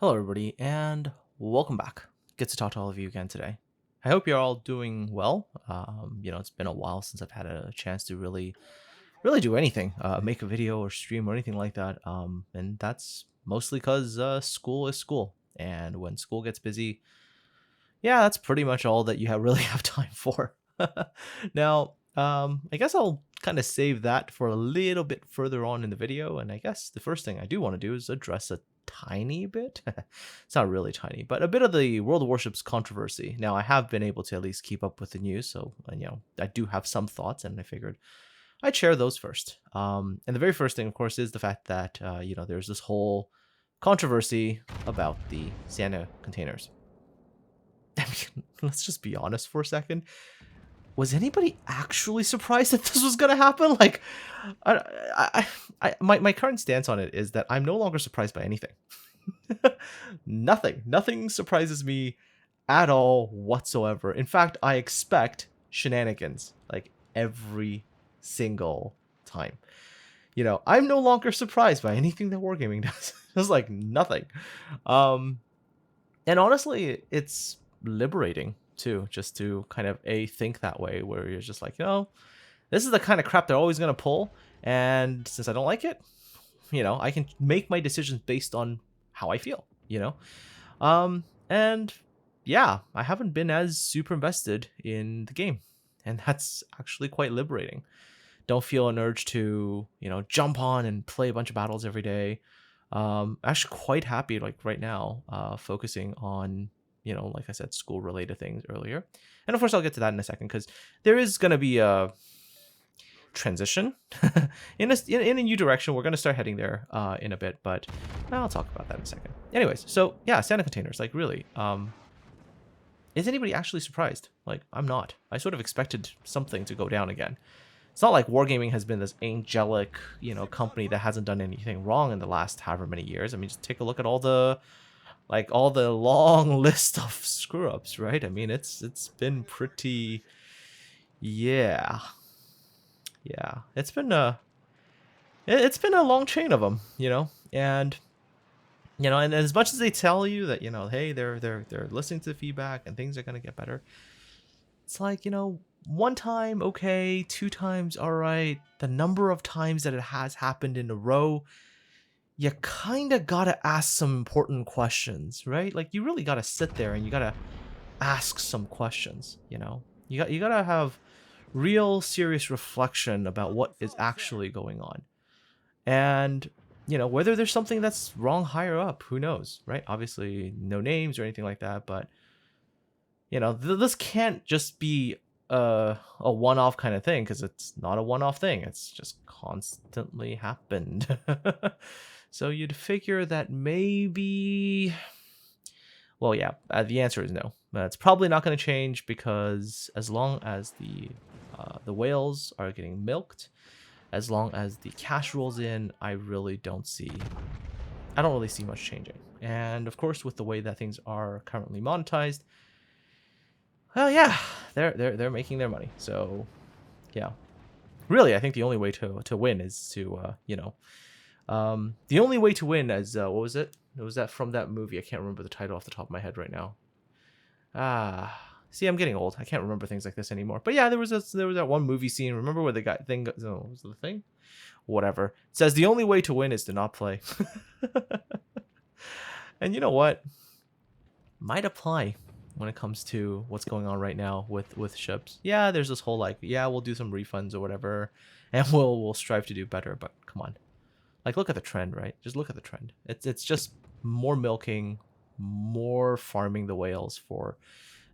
Hello, everybody, and welcome back. Good to talk to all of you again today. I hope you're all doing well. It's been a while since I've had a chance to really do anything, make a video or stream or anything like that. And that's mostly because school is school, and when school gets busy, yeah, that's pretty much all that you really have time for. Now, I guess I'll kind of save that for a little bit further on in the video. And I guess the first thing I do want to do is address a tiny bit. It's not really tiny, but a bit of the World of Warships controversy. Now, I have been able to at least keep up with the news, so I do have some thoughts, and I figured I'd share those first. And the very first thing, of course, is the fact that there's this whole controversy about the Santa containers. I mean, let's just be honest for a second. Was anybody actually surprised that this was gonna happen? Like, my current stance on it is that I'm no longer surprised by anything. Nothing surprises me at all whatsoever. In fact, I expect shenanigans like every single time. I'm no longer surprised by anything that Wargaming does. It's like nothing. Um, and honestly, it's liberating too, just to kind of think that way, where you're just like, this is the kind of crap they're always gonna pull, and since I don't like it, I can make my decisions based on how I feel, and yeah, I haven't been as super invested in the game, and that's actually quite liberating. Don't feel an urge to, jump on and play a bunch of battles every day. Actually quite happy, like right now, focusing on, like I said, school related things earlier. And of course I'll get to that in a second, because there is going to be a transition in a new direction. We're going to start heading there in a bit, but I'll talk about that in a second. Anyways, so yeah, Santa containers, like really, is anybody actually surprised? Like, I'm not. I sort of expected something to go down again. It's not like Wargaming has been this angelic, company that hasn't done anything wrong in the last however many years. I mean, just take a look at all the long list of screw ups, right? I mean, it's been pretty, yeah, yeah. It's been a long chain of them, and and as much as they tell you that hey, they're listening to the feedback and things are gonna get better, it's like one time okay, two times all right. The number of times that it has happened in a row, you kind of gotta ask some important questions, right? Like, you really gotta sit there and you gotta ask some questions. You gotta have real serious reflection about what is actually going on, and whether there's something that's wrong higher up, who knows, right? Obviously no names or anything like that, but this can't just be a one-off kind of thing, because it's not a one-off thing. It's just constantly happened. So you'd figure that maybe, well, yeah, the answer is no. It's probably not going to change, because as long as the whales are getting milked, as long as the cash rolls in, I don't really see much changing. And of course, with the way that things are currently monetized, well, yeah, they're making their money. So, yeah, really, I think the only way to win is to the only way to win is what was it? It was that from that movie. I can't remember the title off the top of my head right now. See, I'm getting old. I can't remember things like this anymore. But yeah, there was that one movie scene. Remember where the guy thing? No, was it the thing? Whatever. It says the only way to win is to not play. And you know what? Might apply when it comes to what's going on right now with ships. Yeah, there's this whole like, yeah, we'll do some refunds or whatever, and we'll strive to do better. But come on, like, look at the trend, right? Just look at the trend. It's just more milking, more farming the whales for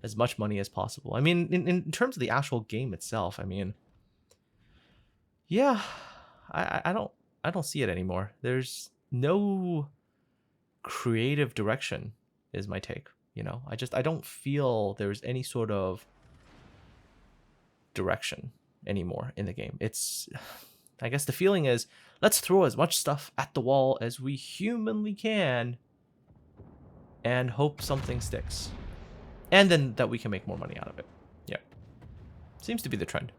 as much money as possible. I mean, in terms of the actual game itself, I mean, yeah, I don't see it anymore. There's no creative direction, is my take. I don't feel there's any sort of direction anymore in the game. It's, I guess the feeling is, let's throw as much stuff at the wall as we humanly can and hope something sticks, and then that we can make more money out of it. Yeah, seems to be the trend.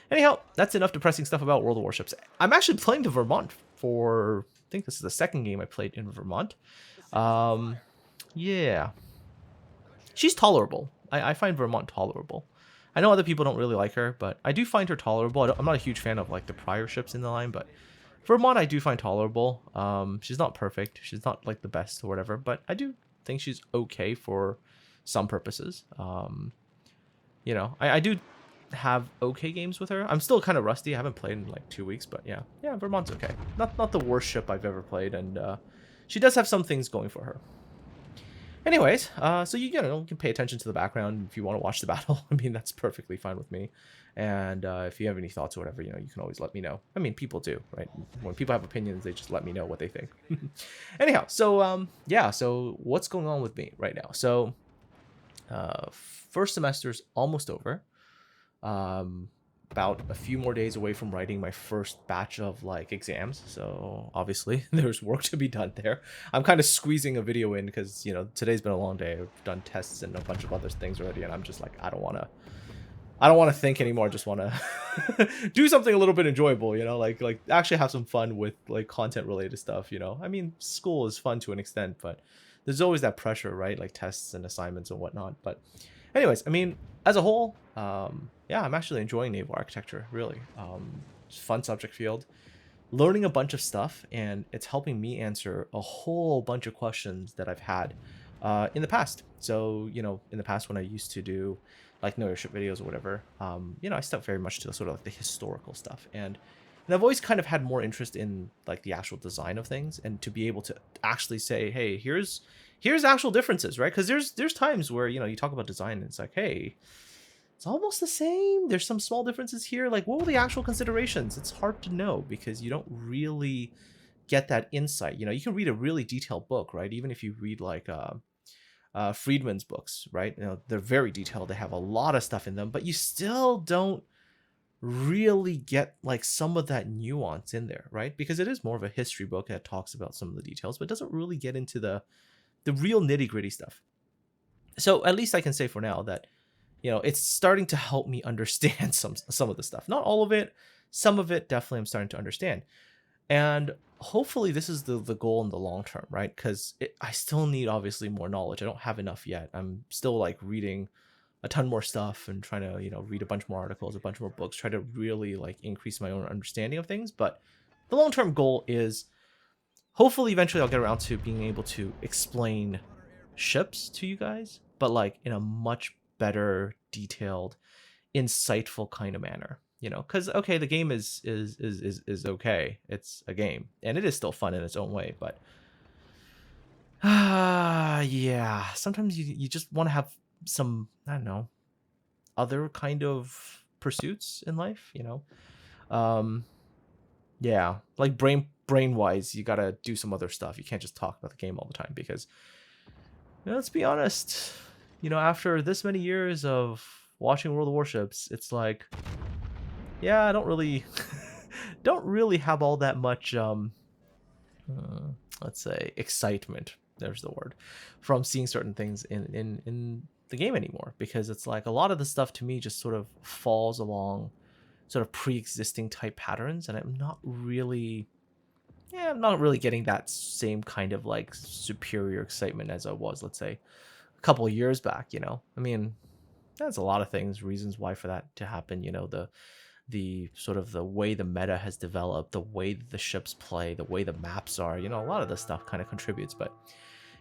Anyhow, that's enough depressing stuff about World of Warships. I'm actually playing the Vermont for think this is the second game I played in Vermont. Um, yeah, she's tolerable. I find Vermont tolerable. I know other people don't really like her, but I do find her tolerable. I'm not a huge fan of like the prior ships in the line, but Vermont I do find tolerable. She's not perfect. She's not like the best or whatever, but I do think she's okay for some purposes. You know, I do have okay games with her. I'm still kind of rusty. I haven't played in like 2 weeks, but yeah, Vermont's okay. Not the worst ship I've ever played, and she does have some things going for her. Anyways, so you know, you can pay attention to the background if you want to watch the battle. I mean, that's perfectly fine with me. And if you have any thoughts or whatever, you know, you can always let me know. I mean, people do, right? When people have opinions, they just let me know what they think. Anyhow, so yeah, so what's going on with me right now? So first semester's almost over. About a few more days away from writing my first batch of like exams, so obviously there's work to be done there. I'm kind of squeezing a video in because, you know, today's been a long day. I've done tests and a bunch of other things already, and I'm just like, I don't want to think anymore. I just want to do something a little bit enjoyable, you know, like actually have some fun with like content related stuff, you know. I mean, school is fun to an extent, but there's always that pressure, right? Like tests and assignments and whatnot. But anyways, I mean, as a whole, yeah, I'm actually enjoying naval architecture, really. It's a fun subject field, learning a bunch of stuff, and it's helping me answer a whole bunch of questions that I've had in the past. So, you know, in the past when I used to do like know your ship videos or whatever, you know, I stuck very much to sort of like the historical stuff. And I've always kind of had more interest in like the actual design of things, and to be able to actually say, hey, here's actual differences, right? Because there's times where, you know, you talk about design and it's like, hey, it's almost the same. There's some small differences here. Like, what were the actual considerations? It's hard to know because you don't really get that insight. You know, you can read a really detailed book, right? Even if you read like Friedman's books, right? You know, they're very detailed. They have a lot of stuff in them, but you still don't really get like some of that nuance in there, right? Because it is more of a history book that talks about some of the details, but doesn't really get into the real nitty-gritty stuff. So at least I can say for now that, you know, it's starting to help me understand some of the stuff. Not all of it, some of it definitely I'm starting to understand. And hopefully this is the goal in the long term, right? Because I still need obviously more knowledge. I don't have enough yet. I'm still like reading a ton more stuff and trying to, you know, read a bunch more articles, a bunch more books, try to really like increase my own understanding of things. But the long term goal is hopefully eventually I'll get around to being able to explain ships to you guys, but like in a much better, detailed, insightful kind of manner. You know, because okay, the game is okay. It's a game, and it is still fun in its own way. But yeah, sometimes you just want to have some, I don't know, other kind of pursuits in life. You know, yeah, like brain wise, you gotta do some other stuff. You can't just talk about the game all the time because, you know, let's be honest, you know, after this many years of watching World of Warships, it's like, yeah, I don't really don't really have all that much let's say excitement, there's the word, from seeing certain things in the game anymore, because it's like a lot of the stuff to me just sort of falls along sort of pre-existing type patterns, and I'm not really getting that same kind of like superior excitement as I was, let's say, a couple of years back, you know. I mean, there's a lot of things, reasons why for that to happen, you know, the sort of the way the meta has developed, the way that the ships play, the way the maps are, you know, a lot of this stuff kind of contributes. But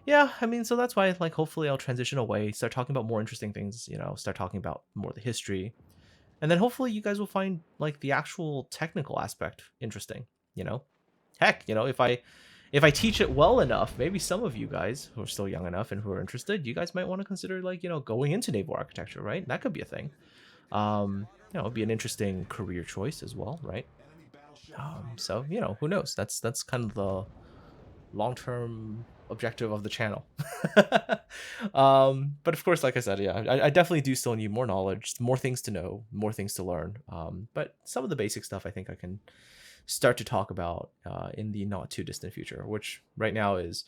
yeah, I mean, so that's why like hopefully I'll transition away, start talking about more interesting things, you know, start talking about more of the history. And then hopefully you guys will find like the actual technical aspect interesting, you know. Heck, you know, if I teach it well enough, maybe some of you guys who are still young enough and who are interested, you guys might want to consider like, you know, going into naval architecture, right? That could be a thing. You know, it'd be an interesting career choice as well, right? So you know, who knows? That's kind of the long-term objective of the channel. But of course, like I said, yeah, I definitely do still need more knowledge, more things to know, more things to learn. But some of the basic stuff I think I can start to talk about in the not too distant future, which right now is,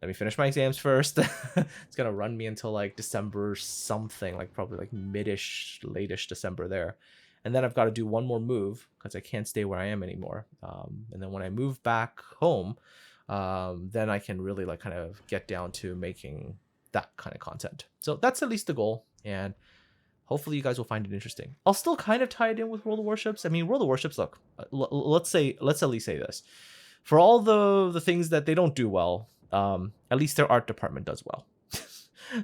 let me finish my exams first. It's gonna run me until like December something, like probably like midish, latish December there. and then I've got to do one more move because I can't stay where I am anymore. And then when I move back home, then I can really like kind of get down to making that kind of content. So that's at least the goal, and hopefully you guys will find it interesting. I'll still kind of tie it in with World of Warships. I mean, World of Warships, look, let's at least say this. For all the things that they don't do well, at least their art department does well.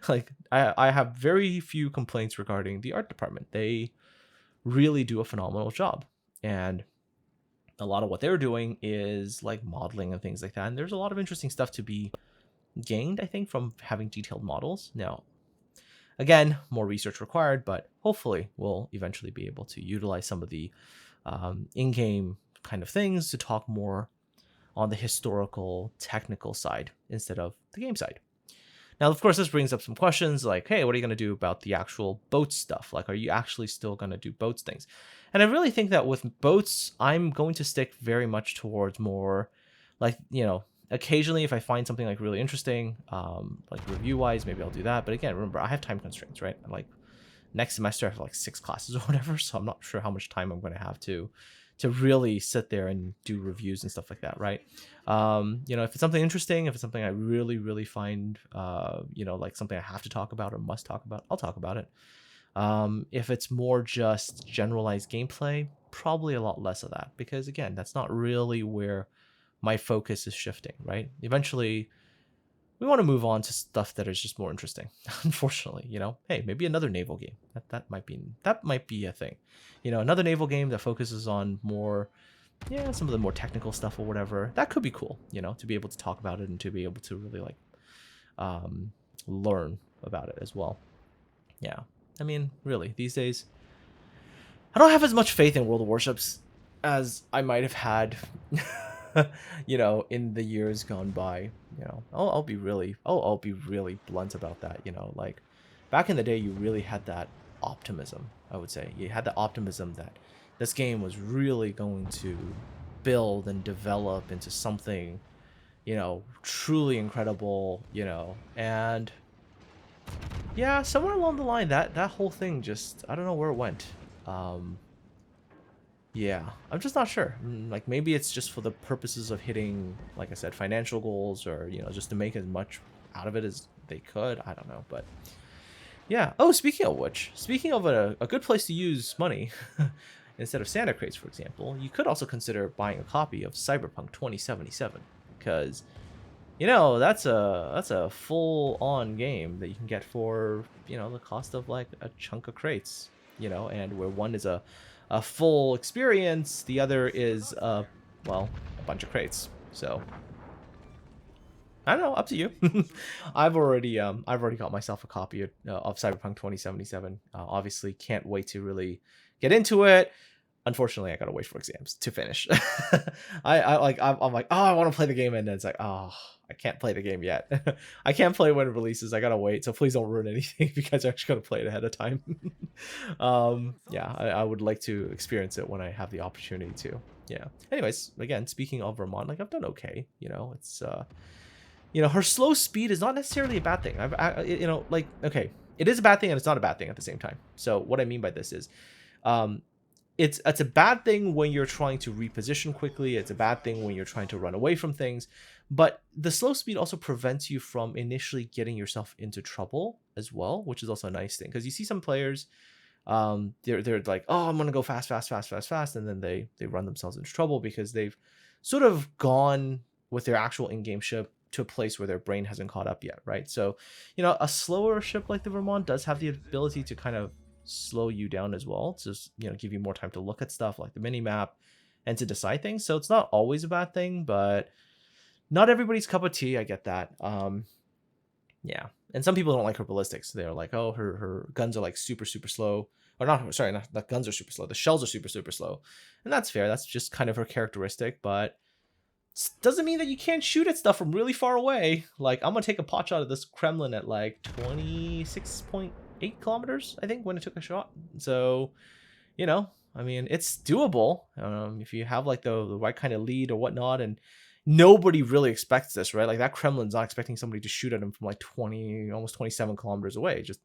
Like, I have very few complaints regarding the art department. They really do a phenomenal job. And a lot of what they're doing is like modeling and things like that. And there's a lot of interesting stuff to be gained, I think, from having detailed models. Now, again, more research required, but hopefully we'll eventually be able to utilize some of the in-game kind of things to talk more on the historical, technical side instead of the game side. Now, of course, this brings up some questions like, hey, what are you going to do about the actual boat stuff? Like, are you actually still going to do boats things? And I really think that with boats, I'm going to stick very much towards more like, occasionally if I find something like really interesting, like review-wise, maybe I'll do that. But again, remember, I have time constraints, right? Like next semester I have like 6 classes or whatever, so I'm not sure how much time I'm going to have to really sit there and do reviews and stuff like that, right? If it's something interesting, if it's something I really, really find, like something I have to talk about or must talk about, I'll talk about it. If it's more just generalized gameplay, probably a lot less of that, because again, that's not really where my focus is shifting, right? Eventually, we want to move on to stuff that is just more interesting. Unfortunately, hey, maybe another naval game. That might be a thing. Another naval game that focuses on more, some of the more technical stuff or whatever. That could be cool, to be able to talk about it and to be able to really like learn about it as well. Yeah, I mean, really, these days, I don't have as much faith in World of Warships as I might have had. In the years gone by. I'll be really blunt about that. Like back in the day, you really had that optimism. I would say you had the optimism that this game was really going to build and develop into something, truly incredible. And yeah, somewhere along the line, that whole thing just, I don't know where it went. Yeah, I'm just not sure. Like maybe it's just for the purposes of hitting, like I said, financial goals, or just to make as much out of it as they could. I don't know, but yeah. Oh, speaking of which, speaking of a good place to use money instead of Santa crates, for example, you could also consider buying a copy of Cyberpunk 2077, because that's a full-on game that you can get for the cost of like a chunk of crates, and where one is a full experience, the other is a bunch of crates. So I don't know, up to you. I've already got myself a copy of Cyberpunk 2077. Obviously can't wait to really get into it. Unfortunately, I gotta wait for exams to finish. I'm like, oh, I want to play the game, and then it's like, oh, I can't play the game yet. I can't play when it releases. I gotta wait. So please don't ruin anything because I'm actually gonna play it ahead of time. Yeah, I would like to experience it when I have the opportunity to. Yeah. Anyways, again, speaking of Vermont, like I've done okay. It's her slow speed is not necessarily a bad thing. Like okay, it is a bad thing and it's not a bad thing at the same time. So what I mean by this is, it's a bad thing when you're trying to reposition quickly. It's a bad thing when you're trying to run away from things. But the slow speed also prevents you from initially getting yourself into trouble as well, which is also a nice thing. Because you see some players, they're like, oh, I'm gonna go fast, and then they run themselves into trouble because they've sort of gone with their actual in-game ship to a place where their brain hasn't caught up yet, right? So, a slower ship like the Vermont does have the ability to kind of slow you down as well, to give you more time to look at stuff like the mini map and to decide things. So it's not always a bad thing, but not everybody's cup of tea. I get that. Yeah, and some people don't like her ballistics. They're like, oh, her guns are like super slow, or not. Sorry, not the guns are super slow. The shells are super slow, and that's fair. That's just kind of her characteristic, but doesn't mean that you can't shoot at stuff from really far away. Like I'm gonna take a pot shot at this Kremlin at like 26.8 kilometers, I think, when it took a shot. So, I mean, it's doable if you have like the right kind of lead or whatnot, and nobody really expects this, right? Like that Kremlin's not expecting somebody to shoot at him from like 20, almost 27 kilometers away. Just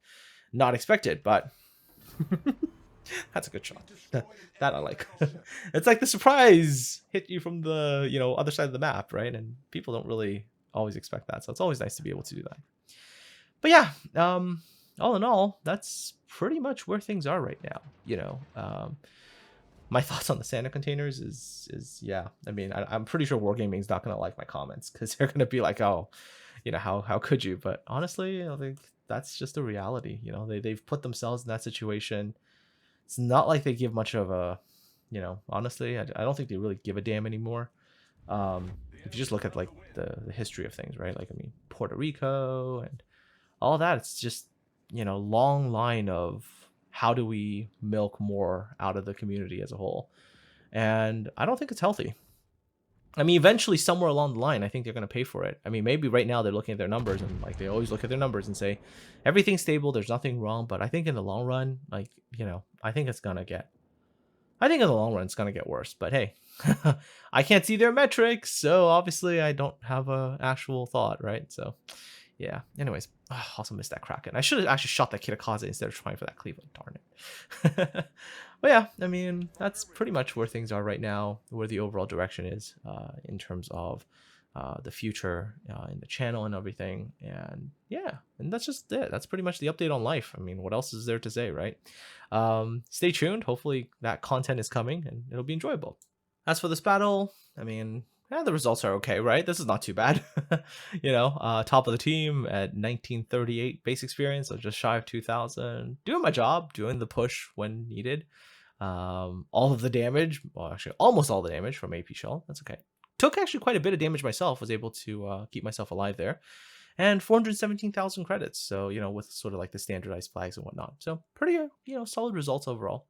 not expected, but That's a good shot. That I like. It's like the surprise hit you from the, other side of the map, right? And people don't really always expect that. So it's always nice to be able to do that. But yeah, all in all, that's pretty much where things are right now. My thoughts on the Santa containers is yeah. I mean, I'm pretty sure Wargaming's not gonna like my comments because they're gonna be like, oh, how could you? But honestly, that's just a reality. They've put themselves in that situation. It's not like they give much of a, honestly, I don't think they really give a damn anymore. If you just look at like the history of things, right? Like, I mean, Puerto Rico and all that, it's just, long line of how do we milk more out of the community as a whole. And I don't think it's healthy. I mean, eventually, somewhere along the line, I think they're going to pay for it. I mean, maybe right now they're looking at their numbers and like they always look at their numbers and say everything's stable, there's nothing wrong. But I think in the long run, like, I think it's gonna get. I think in the long run it's gonna get worse. But hey, I can't see their metrics, so obviously I don't have a actual thought, right? So yeah. Anyways, also missed that Kraken. I should have actually shot that Kitakaze instead of trying for that Cleveland. Darn it. But yeah, I mean, that's pretty much where things are right now, where the overall direction is in terms of the future in the channel and everything. And yeah, and that's just it. That's pretty much the update on life. I mean, what else is there to say, right? Stay tuned. Hopefully that content is coming and it'll be enjoyable. As for this battle, I mean, yeah, the results are okay, right? This is not too bad. Top of the team at 1938 base experience, so just shy of 2000. Doing my job, doing the push when needed. All of the damage, well, actually, almost all the damage from AP Shell. That's okay. Took actually quite a bit of damage myself, was able to keep myself alive there. And 417,000 credits, so, with sort of like the standardized flags and whatnot. So pretty, solid results overall.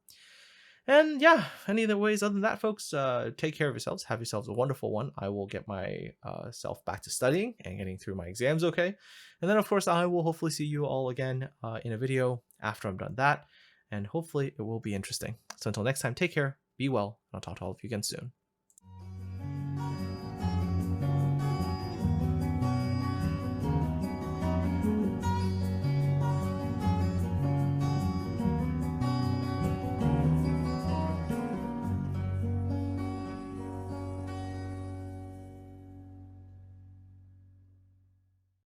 And yeah, any other ways other than that, folks, take care of yourselves. Have yourselves a wonderful one. I will get my self back to studying and getting through my exams okay. And then, of course, I will hopefully see you all again in a video after I'm done that. And hopefully it will be interesting. So until next time, take care, be well, and I'll talk to all of you again soon.